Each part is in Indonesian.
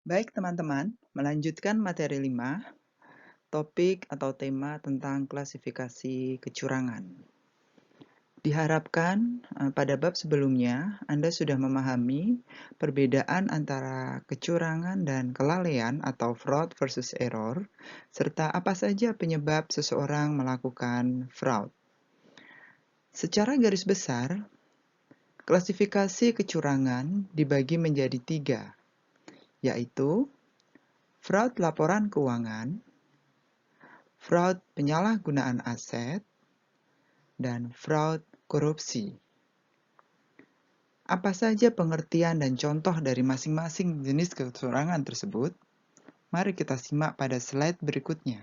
Baik teman-teman, melanjutkan materi 5, topik atau tema tentang klasifikasi kecurangan. Diharapkan pada bab sebelumnya Anda sudah memahami perbedaan antara kecurangan dan kelalaian atau fraud versus error, serta apa saja penyebab seseorang melakukan fraud. Secara garis besar, klasifikasi kecurangan dibagi menjadi 3, yaitu fraud laporan keuangan, fraud penyalahgunaan aset, dan fraud korupsi. Apa saja pengertian dan contoh dari masing-masing jenis kecurangan tersebut? Mari kita simak pada slide berikutnya.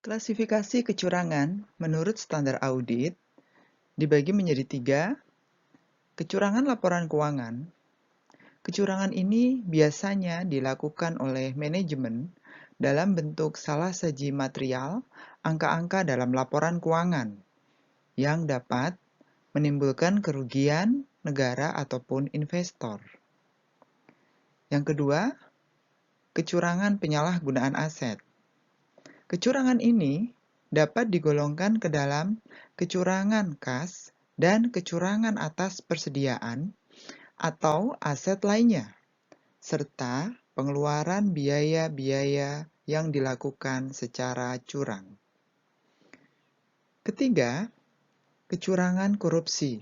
Klasifikasi kecurangan menurut standar audit dibagi menjadi 3, kecurangan laporan keuangan. Kecurangan ini biasanya dilakukan oleh manajemen dalam bentuk salah saji material angka-angka dalam laporan keuangan yang dapat menimbulkan kerugian negara ataupun investor. Yang kedua, kecurangan penyalahgunaan aset. Kecurangan ini dapat digolongkan ke dalam kecurangan kas dan kecurangan atas persediaan atau aset lainnya, serta pengeluaran biaya-biaya yang dilakukan secara curang. Ketiga, kecurangan korupsi.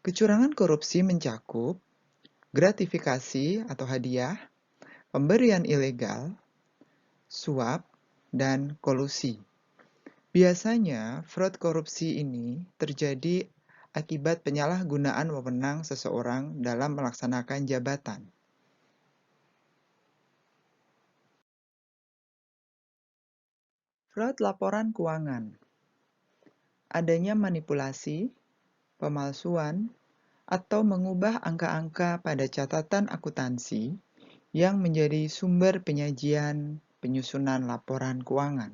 Kecurangan korupsi mencakup gratifikasi atau hadiah, pemberian ilegal, suap, dan kolusi. Biasanya, fraud korupsi ini terjadi akibat penyalahgunaan wewenang seseorang dalam melaksanakan jabatan. Fraud laporan keuangan. Adanya manipulasi, pemalsuan, atau mengubah angka-angka pada catatan akuntansi yang menjadi sumber penyajian penyusunan laporan keuangan.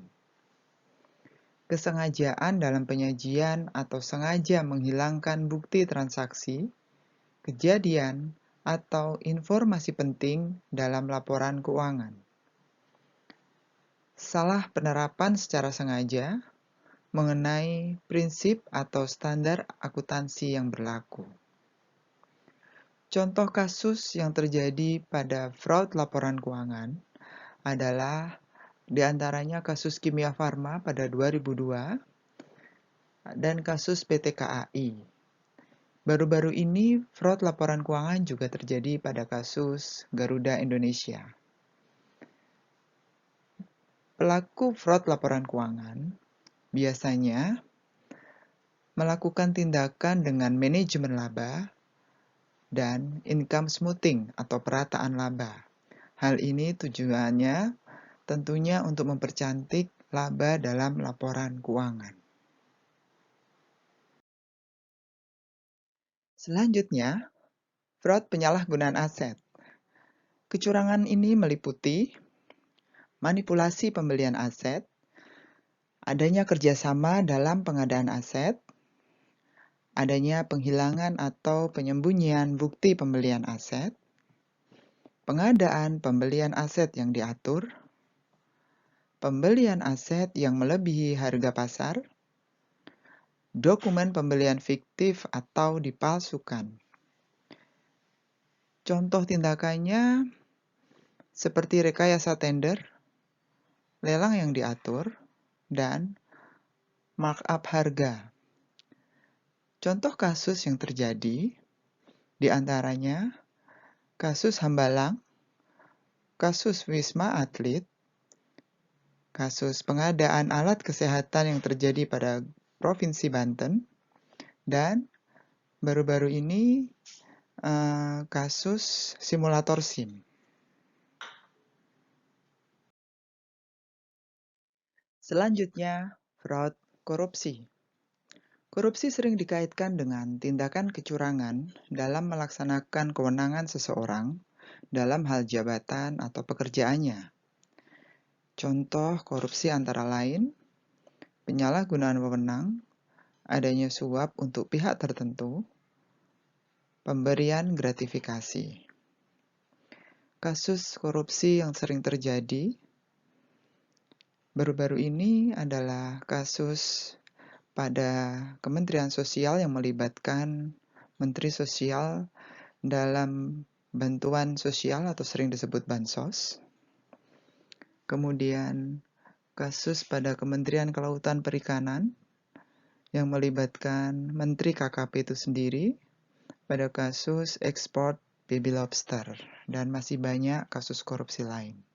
Kesengajaan dalam penyajian atau sengaja menghilangkan bukti transaksi, kejadian, atau informasi penting dalam laporan keuangan. Salah penerapan secara sengaja mengenai prinsip atau standar akuntansi yang berlaku. Contoh kasus yang terjadi pada fraud laporan keuangan adalah diantaranya kasus Kimia Farma pada 2002 dan kasus PT KAI. Baru-baru ini, fraud laporan keuangan juga terjadi pada kasus Garuda Indonesia. Pelaku fraud laporan keuangan biasanya melakukan tindakan dengan manajemen laba dan income smoothing atau perataan laba. Hal ini tujuannya tentunya untuk mempercantik laba dalam laporan keuangan. Selanjutnya, fraud penyalahgunaan aset. Kecurangan ini meliputi manipulasi pembelian aset, adanya kerjasama dalam pengadaan aset, adanya penghilangan atau penyembunyian bukti pembelian aset, pengadaan pembelian aset yang diatur, pembelian aset yang melebihi harga pasar, dokumen pembelian fiktif atau dipalsukan. Contoh tindakannya seperti rekayasa tender, lelang yang diatur, dan markup harga. Contoh kasus yang terjadi di antaranya kasus Hambalang, kasus Wisma Atlet, kasus pengadaan alat kesehatan yang terjadi pada Provinsi Banten, dan baru-baru ini kasus simulator SIM. Selanjutnya, fraud korupsi. Korupsi sering dikaitkan dengan tindakan kecurangan dalam melaksanakan kewenangan seseorang dalam hal jabatan atau pekerjaannya. Contoh korupsi antara lain, penyalahgunaan wewenang, adanya suap untuk pihak tertentu, pemberian gratifikasi. Kasus korupsi yang sering terjadi baru-baru ini adalah kasus pada Kementerian Sosial yang melibatkan Menteri Sosial dalam bantuan sosial atau sering disebut bansos. Kemudian kasus pada Kementerian Kelautan Perikanan yang melibatkan Menteri KKP itu sendiri pada kasus ekspor baby lobster, dan masih banyak kasus korupsi lain.